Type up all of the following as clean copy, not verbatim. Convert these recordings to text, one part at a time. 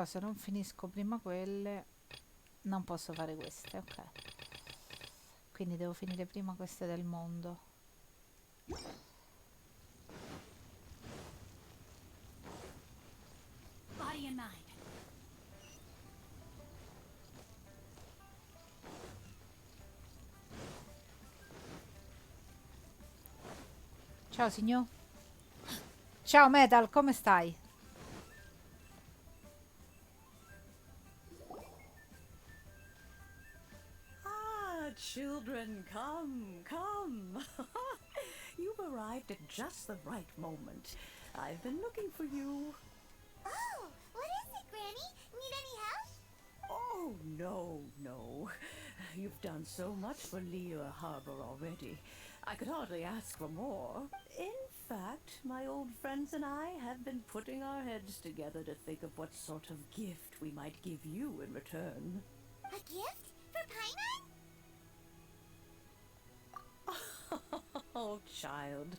Però se non finisco prima quelle non posso fare queste, ok. Quindi devo finire prima queste del mondo. Body and mind. Ciao signor. Ciao Metal, come stai? Ah, children, come, come. You've arrived at just the right moment. I've been looking for you. Oh, what is it, Granny? Need any help? Oh, no, no. You've done so much for Lea Harbor already. I could hardly ask for more. In fact, my old friends and I have been putting our heads together to think of what sort of gift we might give you in return. A gift? For Paimon? Oh, child,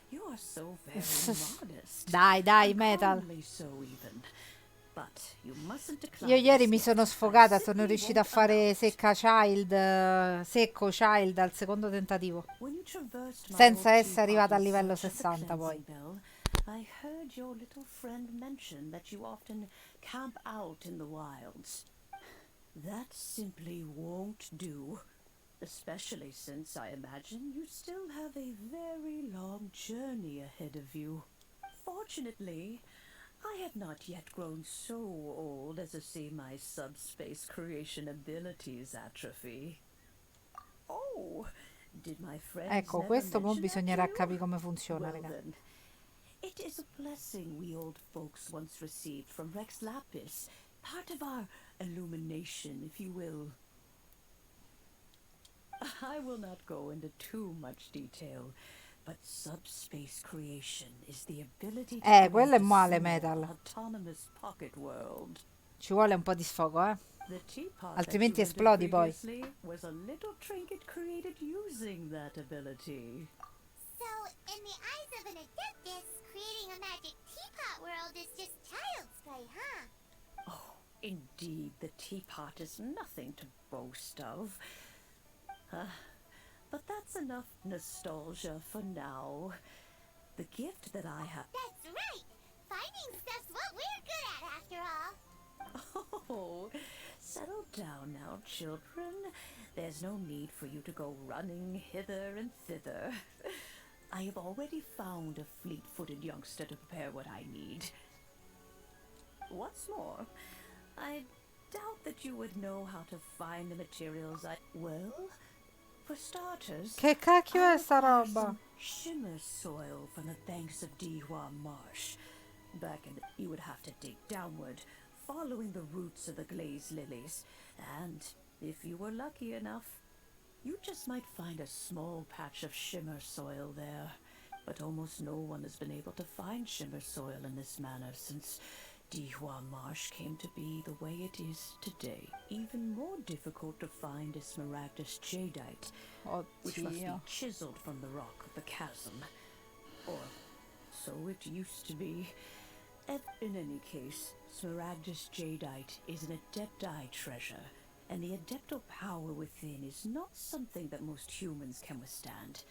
you are so very modest. Dai, Metal. Uncommonly so even. But you mustn't decline Io ieri mi this sono gift. I sfogata, sono simply riuscita a won't allow fare it. secco child al secondo tentativo, When you traversed my senza old essere teapot arrivata a in livello search of the 60 poi. cleansing bell, I heard your little friend mention that you often camp out in the wilds. That simply won't do. Especially since I imagine you still have a very long journey ahead of you. Fortunately, I have not yet grown so old as to see my subspace creation abilities atrophy. Oh, did my friends Ecco, never questo mo mention that to bisognerà you? capire come funziona, Well raga. then, it is a blessing we old folks once received from Rex Lapis, part of our illumination, if you will. I will not go into too much detail, but subspace creation is the ability to Quello è create a male, small, Metal. autonomous pocket world. Ci vuole un po' di sfogo, eh. The teapot Altrimenti that you esplodi rented poi. previously was a little trinket created using that ability. So, in the eyes of an adeptus, creating a magic teapot world is just child's play, huh? Oh, indeed, the teapot is nothing to boast of. But that's enough nostalgia for now. The gift that I have... That's right! Finding stuff's what we're good at, after all. Oh, settle down now, children. There's no need for you to go running hither and thither. I have already found a fleet-footed youngster to prepare what I need. What's more, I doubt that you would know how to find the materials I... Well, for starters... Che cacchio I è sta require roba? some shimmer soil from the banks of Dihua Marsh. Back in the... You would have to dig downward, following the roots of the glazed lilies. And if you were lucky enough, you just might find a small patch of shimmer soil there. But almost no one has been able to find shimmer soil in this manner since Dihua Marsh came to be the way it is today. Even more difficult to find is Smaragdus jadeite, which must be Oddio. chiseled from the rock of the chasm. Or so it used to be. In any case, Smaragdus jadeite is an adepti treasure, and the adeptal power within is not something that most humans can withstand.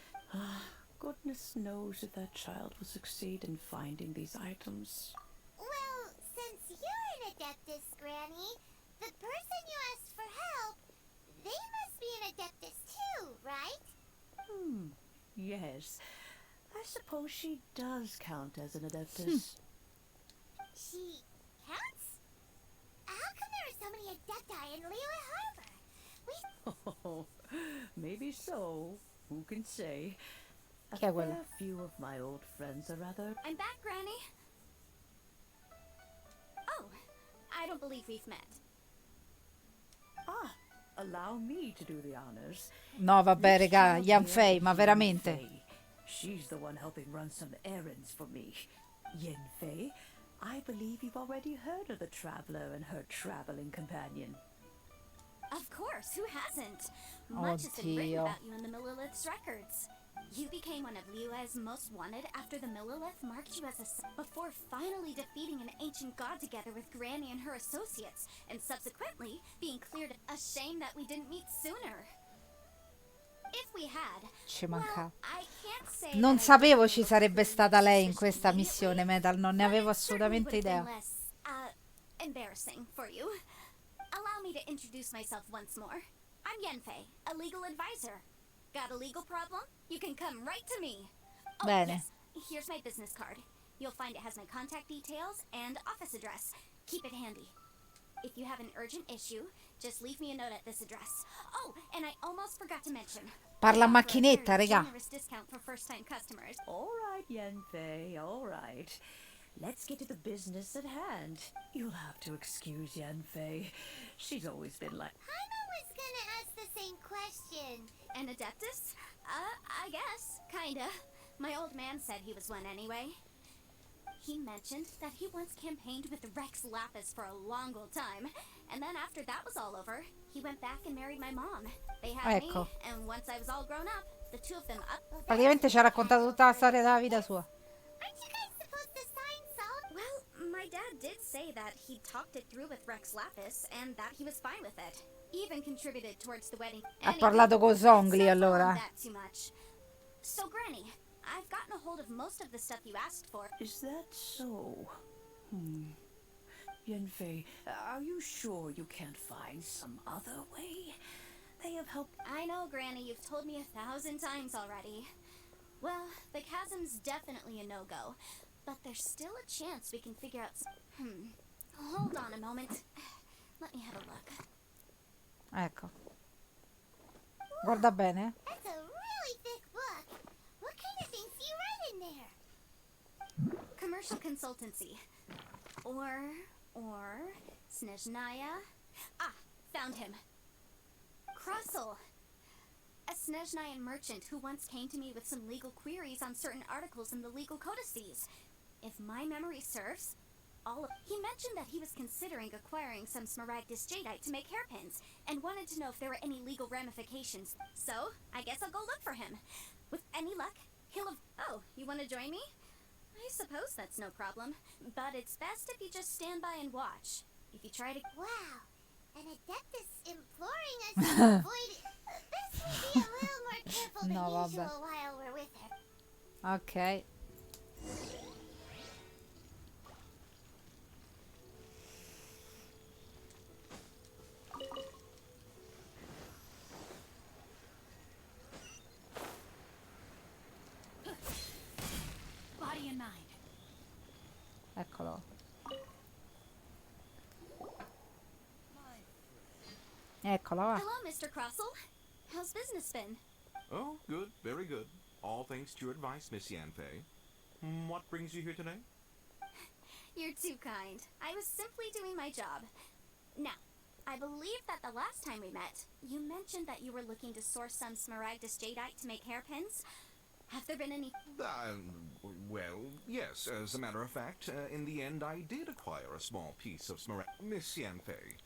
Goodness knows if that child will succeed in finding these items. Well, since you're an adeptus, Granny, the person you asked for help, they must be an adeptus too, right? Yes. I suppose she does count as an adeptus. She counts? How come there are so many adepti in Lele Harbor? Oh, maybe so. Who can say? A Chi è quella? fair few of my old friends are rather... I'm back, Granny. Oh, I don't believe we've met. Ah, allow me to do the honors. No, vabbè, This raga, child Yan here Fei, is ma Yen veramente? Fei. She's the one helping run some errands for me. Yen Fei, I believe you've already heard of the traveler and her traveling companion. Of course, who hasn't? Much has been written Oddio. about you in the Millilith's records. You became one of Liyue's most wanted after the Millelith marked you as before finally defeating an ancient god together with Granny and her associates, and subsequently being cleared. A shame that we didn't meet sooner. If we had, Ci well, mancava. I can't say Non that I sapevo would've ci looked sarebbe through stata you lei in questa suspiciously missione, immediately, Metal, non ne but avevo it certainly assolutamente would've been idea. less, embarrassing for you. Allow me to introduce myself once more. I'm Yenfei, a legal advisor. Got a legal problem? You can come right to me. Oh, Bene. yes, here's my business card. You'll find it has my contact details and office address. Keep it handy. If you have an urgent issue, just leave me a note at this address. Oh, and I almost forgot to mention. Parla a I offer a macchinetta, very regà. generous discount for first-time customers. All right, Yanfei, all right. Let's get to the business at hand. You'll have to excuse Yanfei. She's always been like... Paimon was gonna ask the same question. An Adeptus? I guess, kinda. My old man said he was one anyway. He mentioned that he once campaigned with Rex Lapis for a long old time, and then after that was all over, he went back and married my mom. They had Ecco. me, and once I was all grown up, the two of them up. Praticamente ci ha raccontato tutta la storia della vita sua. Aren't you guys supposed to sign salt? Well, my dad did say that he talked it through with Rex Lapis, and that he was fine with it. Even contributed towards the wedding. Ha parlato con Zongli, let's not dwell on allora. that too much. So, Granny, I've gotten a hold of most of the stuff you asked for. Is that so? Yanfei, are you sure you can't find some other way? They have helped... I know, Granny, you've told me 1,000 times already. Well, the chasm's definitely a no-go, but there's still a chance we can figure out Hold on a moment. Let me have a look. Ecco. Guarda bene. That's a really thick book. What kind of things do you write in there? Commercial consultancy. Or Snezhnaya. Ah, found him. Crossel. A Snezhnayan merchant who once came to me with some legal queries on certain articles in the legal codices. If my memory serves, he mentioned that he was considering acquiring some Smaragdus jadeite to make hairpins, and wanted to know if there were any legal ramifications. So, I guess I'll go look for him. With any luck, he'll have... Oh, you want to join me? I suppose that's no problem, but it's best if you just stand by and watch. If you try to... Wow, an Adeptus imploring us to avoid it. Best we be a little more careful than No, usual vabbè. while we're with her. Ok. Body and mind. Eccolo. Eccolo, va. Hello, Mr. Crossel. How's business been? Oh, good, very good. All thanks to your advice, Miss Yanfei. What brings you here today? You're too kind. I was simply doing my job. Now, I believe that the last time we met, you mentioned that you were looking to source some Smaragdus jadeite to make hairpins. Have there been any... Well, yes, as a matter of fact, in the end I did acquire a small piece of Smaragd... Miss Yanfei,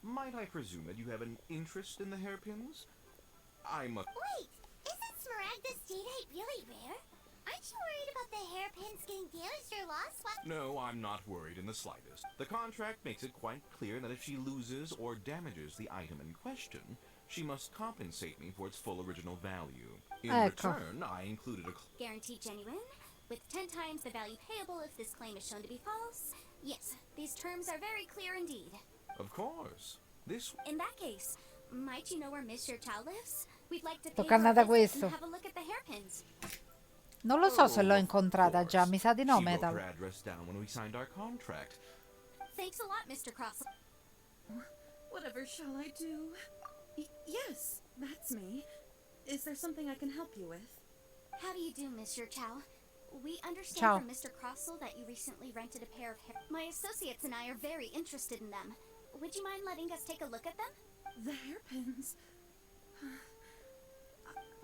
might I presume that you have an interest in the hairpins? I'm a... Wait, isn't Smaragdus jadeite really rare? Aren't you worried about the hairpins getting damaged or lost? No, I'm not worried in the slightest. The contract makes it quite clear that if she loses or damages the item in question, she must compensate me for its full original value. In Ecco. return, I included a... Guaranteed genuine, with 10 times the value payable if this claim is shown to be false? Yes, these terms are very clear indeed. Of course. This... In that case, might you know where Monsieur Chow lives? We'd like to pay Tocca her a andare a visit questo. and have a look at the hairpins. Non lo so se l'ho of incontrata già, course. mi sa di no, She wrote Metal. her address down when we signed our contract. Thanks a lot, Mr. Crossel. Whatever shall I do? Yes, that's me. Is there something I can help you with? How do you do, Monsieur Chow? We understand Ciao. from Mr. Crossel that you recently rented a pair of hair... My associates and I are very interested in them. Would you mind letting us take a look at them? The hairpins.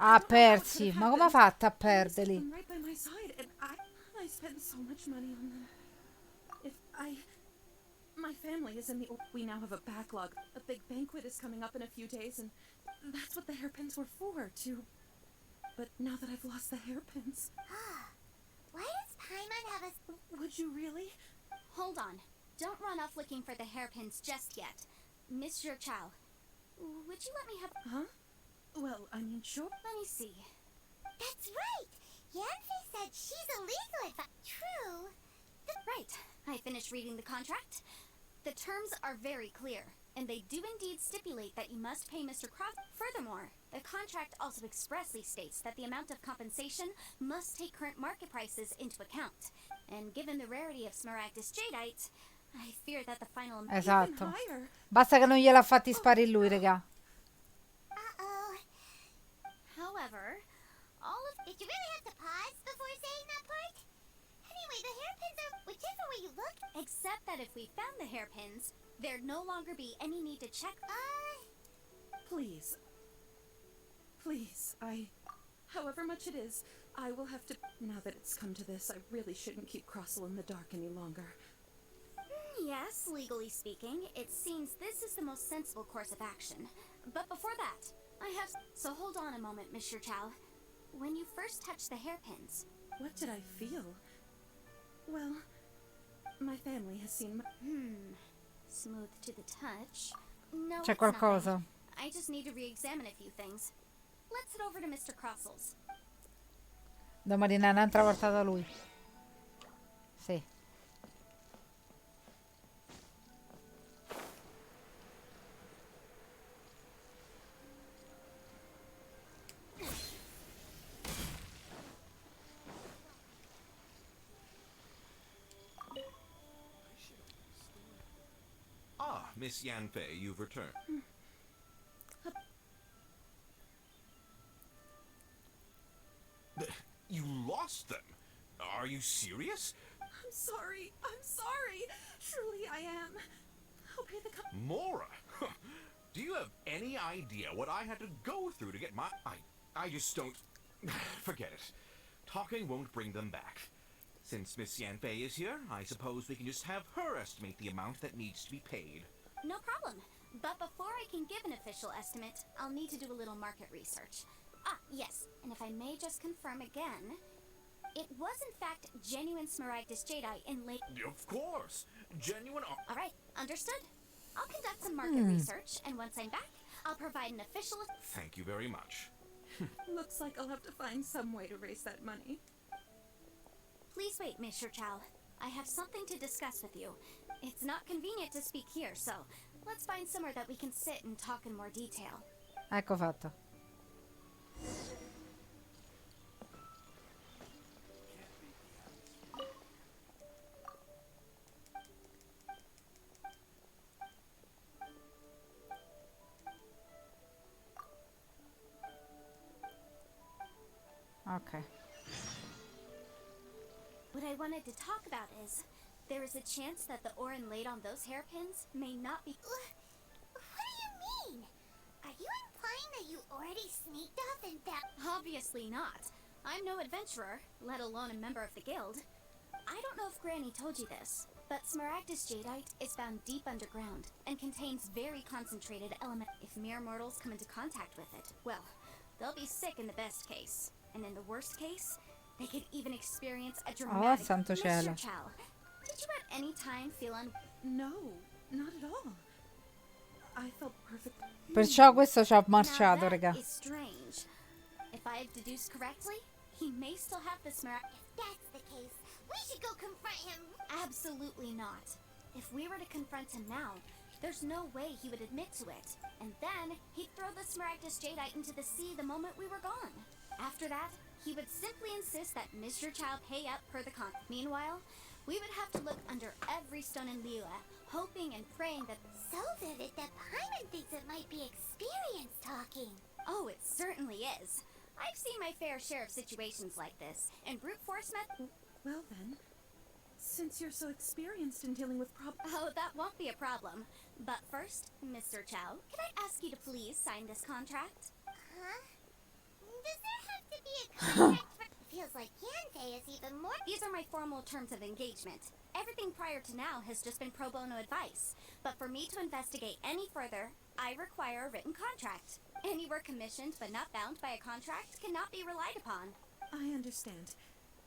Ah, persi. Ma come ha fatto a perderli? Right by my side, and I spent so much money on them. My family is in the... We now have a backlog. A big banquet is coming up in a few days, and that's what the hairpins were for, to... but now that I've lost the hairpins... Why does Paimon have a... Would you really? Hold on. Don't run off looking for the hairpins just yet. Mr. Chow, would you let me have... Huh? Well, I mean, sure. Let me see. That's right! Yanfei said she's a legal advisor. True. Right. I finished reading the contract. The terms are very clear, and they do indeed stipulate that you must pay Mr. Cross. Furthermore, the contract also expressly states that the amount of compensation must take current market prices into account. And given the rarity of Smaragdus Jadeite, I fear that the final amount... Esatto. Higher. Basta che non gliel'ha fatti sparire lui, raga. Uh-oh. However, all of... Did you really have to pause before saying that part? Anyway, the hairpins are... Whichever way you look... Except that if we found the hairpins, there'd no longer be any need to check... Please. Please, however much it is, I will have to... Now that it's come to this, I really shouldn't keep Crossel in the dark any longer. Yes, legally speaking, it seems this is the most sensible course of action. But before that, I have... So hold on a moment, Mr. Chow. When you first touched the hairpins... What did I feel? Well, my family has seen... Smooth to the touch. No, C'è it's nothing. qualcosa. I just need to re-examine a few things. Let's head over to Mr. Crossel's. Domani un'altra volta da lui. Sì. Ah, Miss Yanfei, you've returned. You lost them? Are you serious? I'm sorry. Truly I am. I'll pay the Mora! Do you have any idea what I had to go through to get my... I just don't... Forget it. Talking won't bring them back. Since Miss Yanfei is here, I suppose we can just have her estimate the amount that needs to be paid. No problem. But before I can give an official estimate, I'll need to do a little market research. Ah, yes, and if I may just confirm again, it was in fact genuine Smaragdus Jadeite in Lake... Of course! Genuine... Alright, understood. I'll conduct some market research, and once I'm back, I'll provide an official... Thank you very much. Looks like I'll have to find some way to raise that money. Please wait, Mr. Chow. I have something to discuss with you. It's not convenient to speak here, so let's find somewhere that we can sit and talk in more detail. Ecco fatto. Ok. What I wanted to talk about is, there is a chance that the ore inlaid on those hairpins may not be... What do you mean? Are you implying that you already sneaked off and that... Obviously not. I'm no adventurer, let alone a member of the guild. I don't know if Granny told you this, but Smaragdus Jadeite is found deep underground and contains very concentrated elements. If mere mortals come into contact with it, well, they'll be sick in the best case. And in the worst case, they could even experience a dramatic... santo cielo. Mr. Chow, did you at any time feel No, not at all. I felt perfect. Perciò questo ci ha Now marciato, that raga. is strange. If I have deduced correctly, he may still have the Smaragdus... If that's the case, we should go confront him. Absolutely not. If we were to confront him now, there's no way he would admit to it. And then, he'd throw the Smaragdus Jadeite into the sea the moment we were gone. After that, he would simply insist that Mr. Chow pay up per the contract. Meanwhile, we would have to look under every stone in Liyue, hoping and praying that... So vivid that Paimon thinks it might be experience talking. Oh, it certainly is. I've seen my fair share of situations like this, and brute force met... Well then, since you're so experienced in dealing with Oh, that won't be a problem. But first, Mr. Chow, can I ask you to please sign this contract? Huh? Does there have to be a contract for... Feels like Yanfei is even more... These are my formal terms of engagement. Everything prior to now has just been pro bono advice. But for me to investigate any further, I require a written contract. Any work commissioned but not bound by a contract cannot be relied upon. I understand.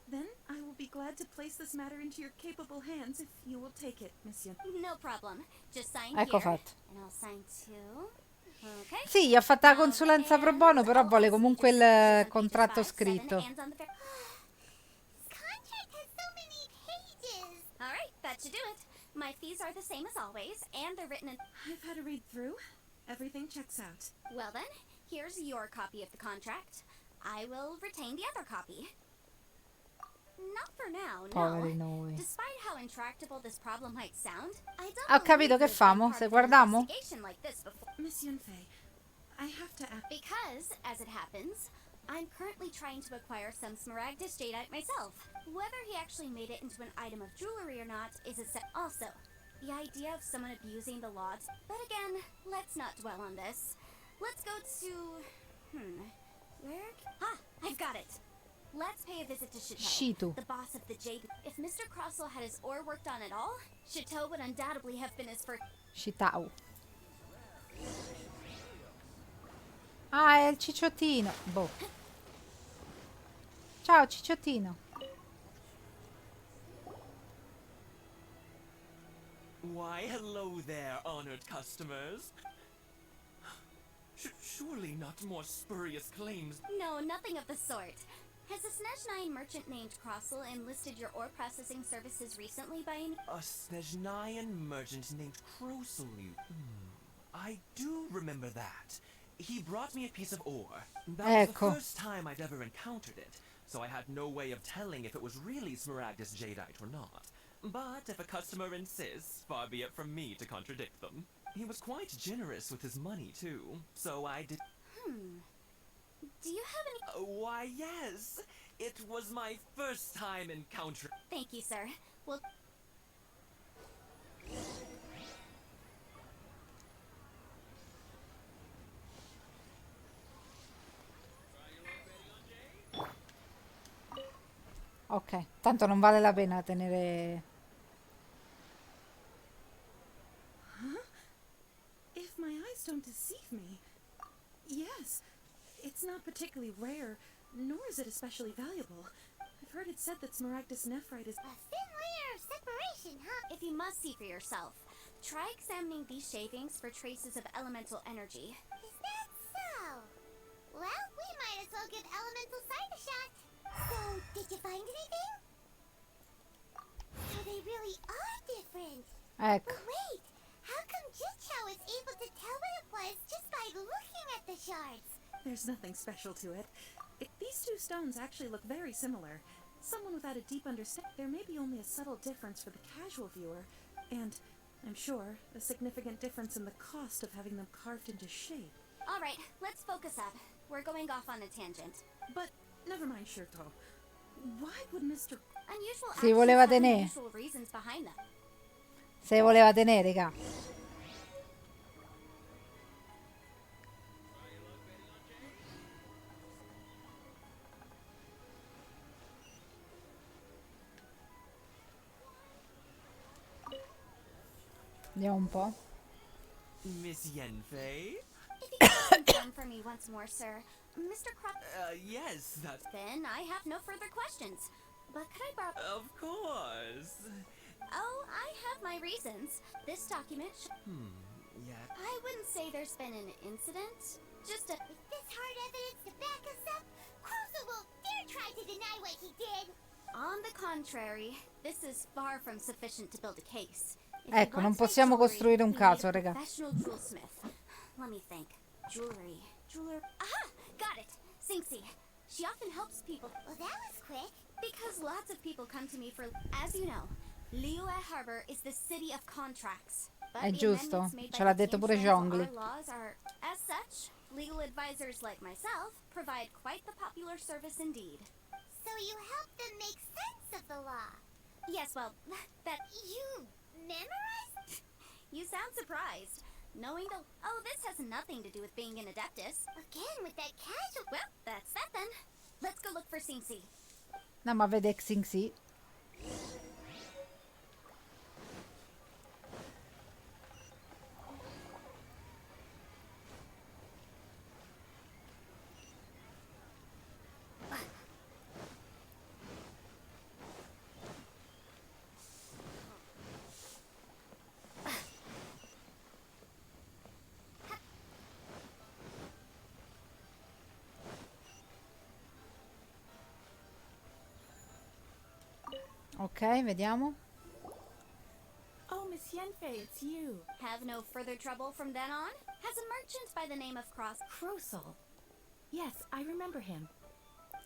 Then I will be glad to place this matter into your capable hands if you will take it, Monsieur. No problem. Just sign Ecco here. fatto. And I'll sign too. Okay. Sì, gli ha fatta la Now, consulenza pro and bono, però I'll vuole ask you comunque to sign this il on pages contratto 5, 7, scritto. and on the This contract has so many pages. All right, that should do it. My fees are the same as always, and they're written in... I've had a read through. Everything checks out. Well then, here's your copy of the contract. I will retain the other copy. Not for now, Poveri no. noi. Despite how intractable this problem might sound, I don't Ho capito, believe che there's been famo? part Se of an guardiamo? investigation like this before. Monsieur Fei, I have to ask. Because, as it happens, I'm currently trying to acquire some Smaragdus jadeite myself. Whether he actually made it into an item of jewelry or not is a set. Also, the idea of someone abusing the laws. But again, let's not dwell on this. Let's go to... Where? Ah, I've got it. Let's pay a visit to Chateau, Shitu. the boss of the Jade. If Mr. Crossell had his ore worked on at all, Chateau would undoubtedly have been his first... Citao. Ah, è il cicciottino. Boh. Ciao, cicciottino. Why, hello there, honored customers. Surely not more spurious claims. No, nothing of the sort. Has a Snezhnine merchant named Crossell enlisted your ore processing services recently by any... A Snezhnayan merchant named Krosalu. I do remember that. He brought me a piece of ore. That was Ecco. the first time I'd ever encountered it, so I had no way of telling if it was really Smaragdus jadeite or not. But if a customer insists, far be it from me to contradict them. He was quite generous with his money, too, so I did... Do you have any... Why, yes. It was my first time encountering... Thank you, sir. Well... Ok, tanto non vale la pena tenere... If my eyes don't deceive me, yes, it's not particularly rare, nor is it especially valuable. I've heard it said that Smaragdus nephrite is... A thin layer of separation, huh? If you must see for yourself, try examining these shavings for traces of elemental energy. Is that so? Well, we might as well give elemental sight a shot. So, did you find anything? So they really are different. Ecco. But wait, how come Jichao is able to tell what it was just by looking at the shards? There's nothing special to it. These two stones actually look very similar. Someone without a deep understanding, there may be only a subtle difference for the casual viewer, and, I'm sure, a significant difference in the cost of having them carved into shape. Alright, let's focus up. We're going off on a tangent. But, never mind, Shirto. Why would Mr. Unusual Si actions voleva have tenere. unusual reasons behind them. Se voleva tenere, raga. Vediamo un po'. Miss Yenfei? If you could confirm for me once more, sir. Mr. Crop... Yes, that's... Then I have no further questions. But could I borrow... Of course. Oh, I have my reasons. This document... Yeah. I wouldn't say there's been an incident. Just a... With this hard evidence to back us up, Crossell won't dare try to deny what he did. On the contrary, this is far from sufficient to build a case. If Ecco, you non want to make possiamo jewelry, costruire un we need caso, a raga. professional jewelsmith. Let me think. Jewelry. Aha! Got it! Singxi. She often helps people. Well, that was quick. Because lots of people come to me for... As you know, Liyue Harbor is the city of contracts. But È the giusto, amendments made ce by l'ha the detto pure Tianquan Zhongli. our laws are... As such, legal advisors like myself provide quite the popular service indeed. So you helped them make sense of the law. Yes, well, that... You memorized? You sound surprised. Knowing the... Oh, this has nothing to do with being an adeptus. Again, with that casual... Well, that's that then. Let's go look for Singxi. No, ma vede Xingxi. Ok, vediamo. Oh, Miss Yenfei, it's you. Have no further trouble from then on? Has a merchant by the name of Crosel. Yes, I remember him.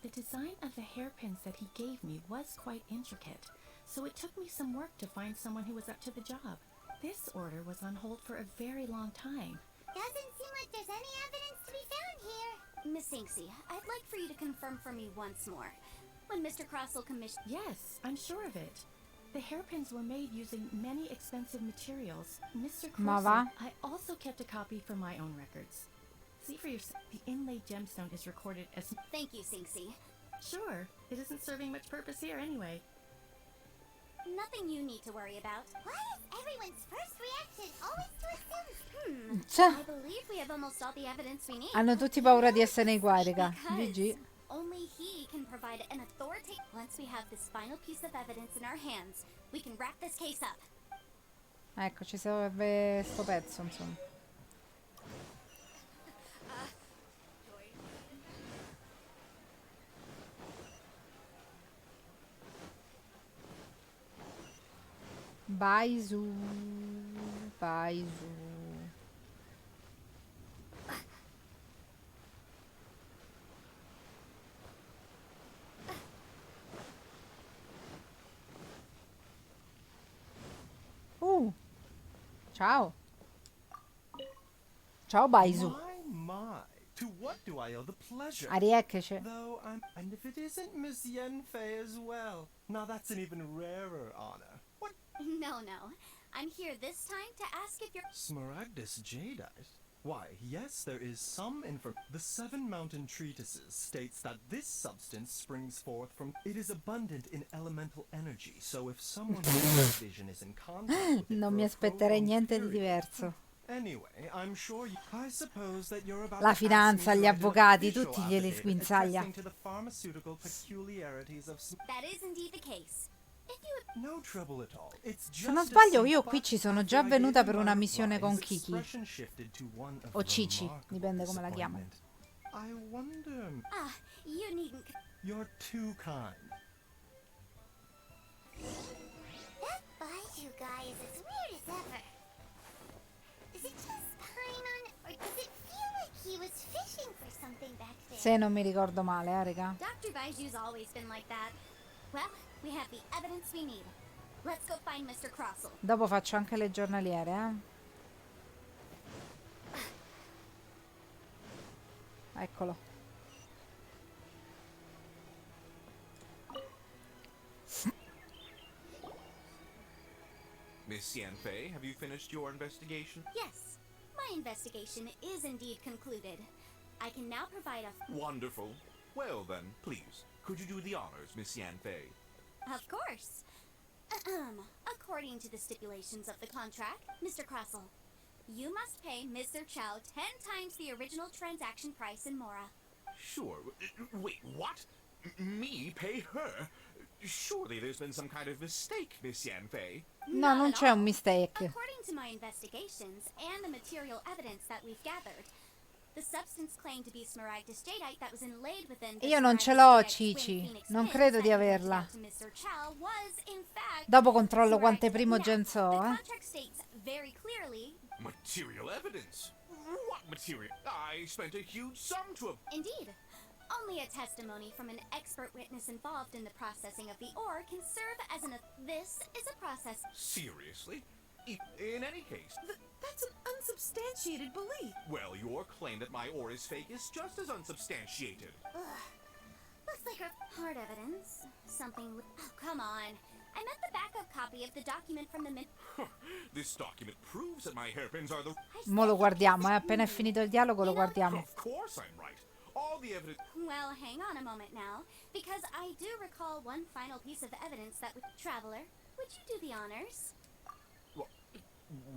The design of the hairpins that he gave me was quite intricate, so it took me some work to find someone who was up to the job. This order was on hold for a very long time. Doesn't seem like there's any evidence to be found here. Miss Inksy, I'd like for you to confirm for me once more. When Mr. Crossell commissioned... Yes, I'm sure of it. The hairpins were made using many expensive materials. Mr. Ma Crosell, va? I also kept a copy for my own records. See for yourself, the inlaid gemstone is recorded as... Thank you, Sinksy. Sure, it isn't serving much purpose here anyway. Nothing you need to worry about. Why is everyone's first reaction always to assume? Cioè, I believe we have almost all the evidence we need. hanno tutti paura di essere nei guai, raga. Because GG. only he can provide an authoritative... Once we have this final piece of evidence in our hands, we can wrap this case up. Ecco, ci serve sto pezzo, insomma. Vai su. Vai su. Ciao. Ciao Baizu. My. To what do I owe the pleasure? Ariekece. Though I'm... And if it isn't Miss Yenfei as well. Now that's an even rarer honor. What? No. I'm here this time to ask if you're... Smaragdus jadeite? Why, yes, there is some The Seven Mountain Treatises states that this substance springs forth from... It is abundant in elemental energy, so if someone with vision is in contact with it Non for mi a aspetterei prolonged niente di period. diverso. Anyway, I'm sure I suppose that you're about La to ask me finanza, to gli write an avvocati, official tutti glieli affidavit sguinzaglia. attesting to the pharmaceutical peculiarities of That is indeed the case. If you... No trouble at all. It's Se non just sbaglio a io simple- qui ci sono già After I venuta gave per him una my missione reply, con his Kiki. expression shifted to one of O Cici, remarkable dipende come la chiamo. disappointment. I wonder... you needn't... You're too kind. That Baizu guy is as weird as ever. Is it just Paimon, or does it feel like he was fishing for something back there? Se non mi ricordo male, raga. Dr. Baiju's always been like that. Well, we have the evidence we need. Let's go find Mr. Crossell. Dopo faccio anche le giornaliere, Eccolo. Miss Yanfei, have you finished your investigation? Yes, my investigation is indeed concluded. I can now provide a... Wonderful. Well then, please, could you do the honors, Miss Yanfei? Of course. According to the stipulations of the contract, Mr. Crossell, you must pay Mr. Chow 10 times the original transaction price in Mora. Sure. Wait, what? Me pay her? Surely there's been some kind of mistake, Miss Yanfei. No, non c'è un mistake. According to my investigations and the material evidence that we've gathered, the substance claimed to be Smaragdus jadeite that was inlaid within the Io non ce Smaragdus l'ho, jadeite Cici. twin phoenix Non pins credo di that you averla. sent out to Mr. Chow was, in fact, Dopo controllo quante Smaragdus. primo Now, gen so, the contract states very clearly, Material evidence? What material? I spent a huge sum to have... indeed, only a testimony from an expert witness involved in the processing of the ore can serve as this is a process. Seriously? In any case, That's an unsubstantiated belief. well, your claim that my ore is fake is just as unsubstantiated. Looks like hard evidence. Something. Oh, come on. I meant the backup copy of the document from the min. This document proves that my hairpins are the... Mo lo guardiamo, appena è finito il dialogo lo guardiamo. Of course I'm right. All the evidence... Well, hang on a moment now, because I do recall one final piece of evidence that Traveler, would you do the honors?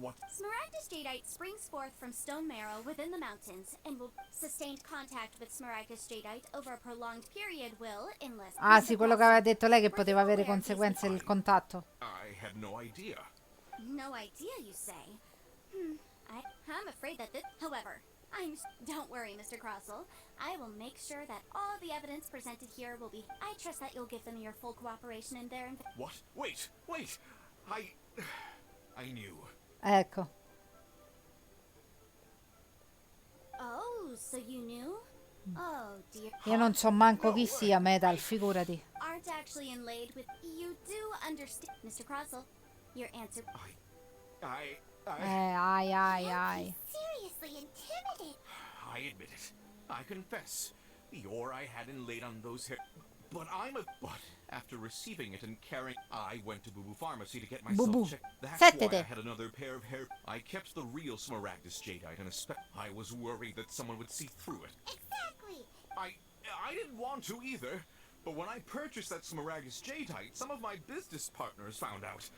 What? Smaragdus jadeite springs forth from stone marrow within the mountains, and will sustained contact with Smaragdus jadeite over a prolonged period will, unless... Ah sì, quello che aveva detto lei che poteva avere conseguenze il contatto. I had no idea. No idea, you say? I'm afraid that this... However, Don't worry, Mr. Crossell. I will make sure that all the evidence presented here will be... I trust that you'll give them your full cooperation in their... What? Wait! I knew. Ecco. Oh, so you knew? Oh, dear. Io non so manco chi sia Metal, figurati. Aren't actually inlaid with... You do understand, Mr. Crossell. Your answer... Ai. Seriously intimidated. I admit it. I confess. The ore I had inlaid on those hair... But after receiving it and carrying... I went to Boo Boo Pharmacy to get myself checked. That's why I had another pair of hair... I kept the real Smaragdus Jadeite and I was worried that someone would see through it. Exactly. I didn't want to either. But when I purchased that Smaragdus Jadeite, some of my business partners found out.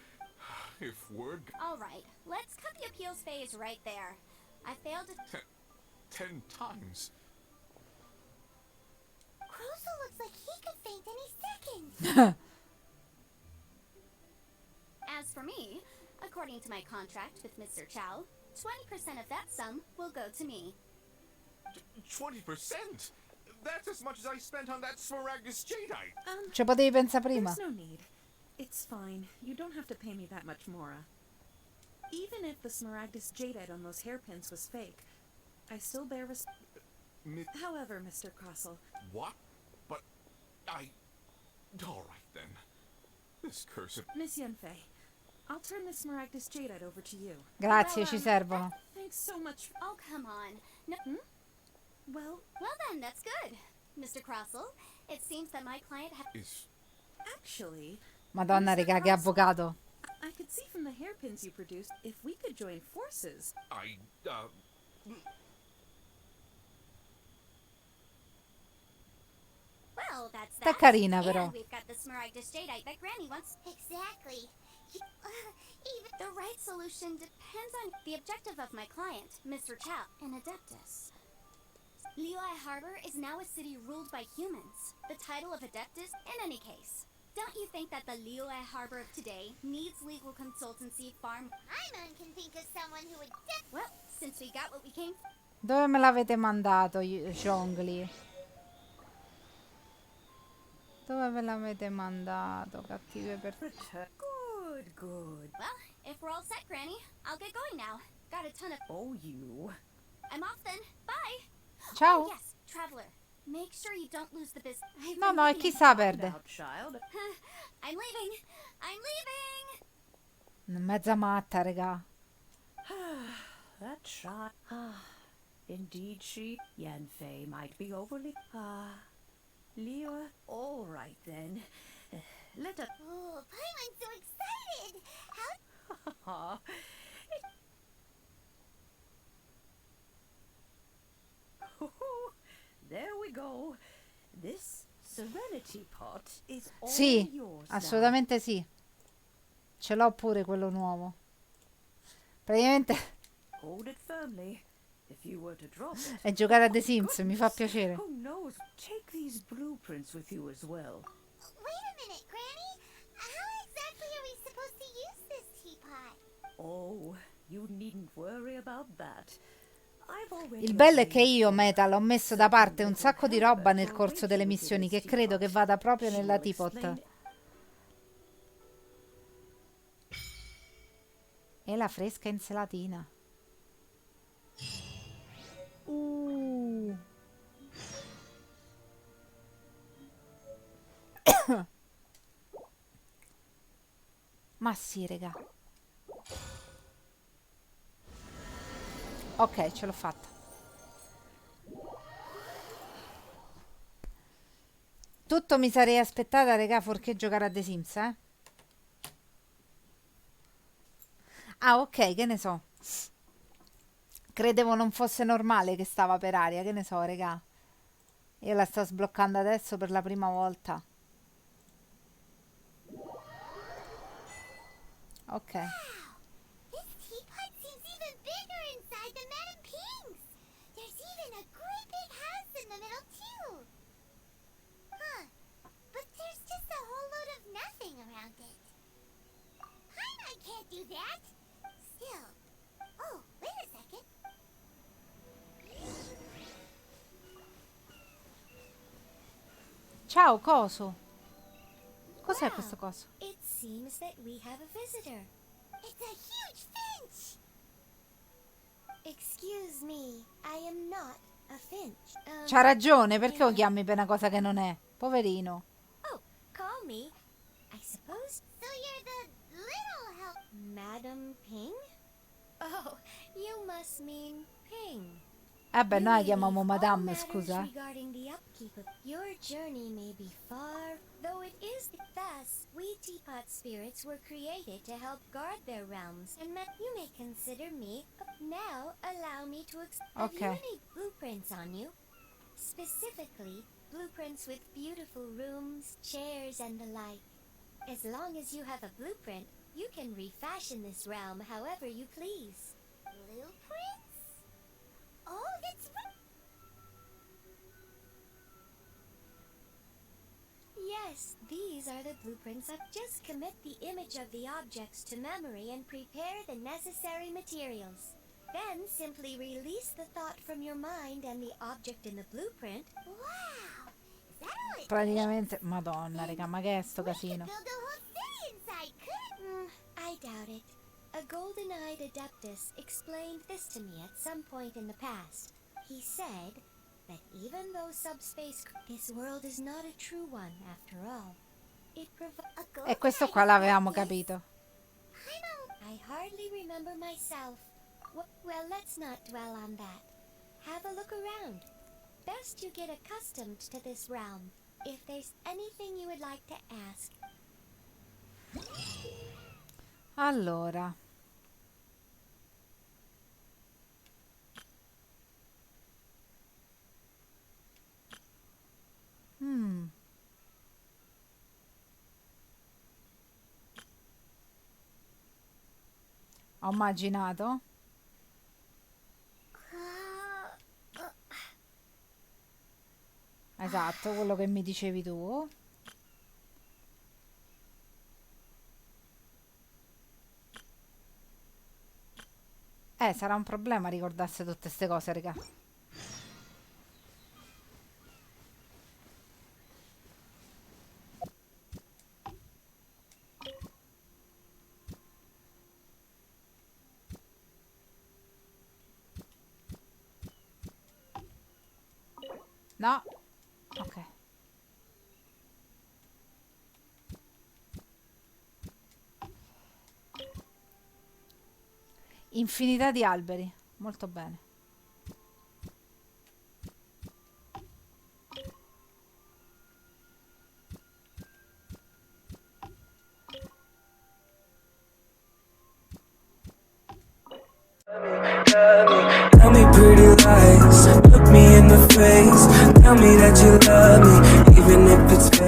If word... Alright, let's cut the appeals phase right there. I failed to... 10 times. Crossell looks like he could faint any second. As for me, according to my contract with Mr. Chow, 20% of that sum will go to me. 20%? That's as much as I spent on that Smaragdus Jadeite. Ci potevi pensare prima. There's no need. It's fine. You don't have to pay me that much, Mora. Even if the Smaragdus Jadeite on those hairpins was fake, I still bear However, Mr. Crossell... What? But all right, then. This cursed... Miss Yenfei, I'll turn the Smaragdus Jadeite over to you. Grazie, ci servono. Thanks so much. Oh, come on. No... Well then, that's good. Mr. Crossell, it seems that my client Is... Actually... Madonna, raga, che avvocato. I could see from the hairpins you produced if we could join forces. Well, that's Sta that. carina, però. And we've got the Smaragdus Jadeite that Granny wants. Exactly. Even The right solution depends on the objective of my client, Mr. Chow, an Adeptus. Liyue Harbor is now a city ruled by humans. The title of Adeptus, in any case. Don't you think that the Liyue Harbor of today needs legal consultancy far more? Paimon can think of someone who would Well, since we got what we came for. Dove me l'avete mandato, Jongli? Dove me l'avete mandato, cattive per... Good. Well, if we're all set, Granny, I'll get going now. Got a ton of... Oh, you. I'm off then. Bye. Ciao. Oh, yes, Traveler. Make sure you don't lose the business. No, e chi sa perde? Now, child. I'm leaving. I'm leaving. Mezza matta, raga. That child. Indeed, she. Yanfei might be overly. Liyue. All right then. Let us. Oh, Paimon's so excited! How... There we go. This Serenity Pot is all Sì, yours assolutamente sì. Ce l'ho pure quello nuovo. Praticamente now. Hold it firmly. If you were to drop it. è giocare a The Sims, mi fa piacere. Who knows? Take these blueprints with you as well. Wait a minute, Granny. How exactly are we supposed to use this teapot? Oh, you needn't worry about that. I've already Il bello è che io, Metal, ho messo da parte un sacco di roba nel corso delle missioni che credo che vada proprio nella teapot. E la fresca insalatina. Ma sì, raga. Ok, ce l'ho fatta. Tutto mi sarei aspettata, raga, fuorché giocare a The Sims, eh? Ah, ok, che ne so. Credevo non fosse normale che stava per aria, che ne so, raga. Io la sto sbloccando adesso per la prima volta. Ok. This teapot seems even bigger inside than Madame Ping's. There's even a great big house in the middle, too. Huh. But there's just a whole load of nothing around it. Paimon can't do that. Still. Oh, wait a second. Ciao, coso. Cos'è Wow, questo coso? It seems that we have a visitor. It's a huge finch! Excuse me, I am not a finch. C'ha ragione, perché lo chiami per una cosa che non è? Poverino. Oh, call me. I suppose. So you're the little help. Madam Ping? Oh, you must mean Ping. Beh, noi la You chiamiamo leave Madame, all scusa. matters regarding the upkeep of your journey may be far, though it is thus. We teapot spirits were created to help guard their realms, and you may consider me. Now, allow me to have you Okay. any blueprints on you? Specifically, blueprints with beautiful rooms, chairs, and the like. As long as you have a blueprint, you can refashion this realm however you please. Blueprints? Oh, that's right. Yes, these are the blueprints. Just commit the image of the objects to memory and prepare the necessary materials. Then simply release the thought from your mind and the object in the blueprint. Wow! Is that all it Praticamente, madonna, raga, ma che è sto casino? build a whole city inside, couldn't? I doubt it. A golden-eyed adeptus explained this to me at some point in the past. He said that even though subspace, this world is not a true one after all. It provides. E questo qua l'avevamo capito. I hardly remember myself. Well, let's not dwell on that. Have a look around. Best you get accustomed to this realm. If there's anything you would like to ask. Allora. Ho immaginato. Esatto, quello che mi dicevi tu. Sarà un problema ricordarsi tutte queste cose, raga. No. Ok. Infinità di alberi. Molto bene. Tell me pretty lies, look me in the face. Tell me that you love me, even if it's fake.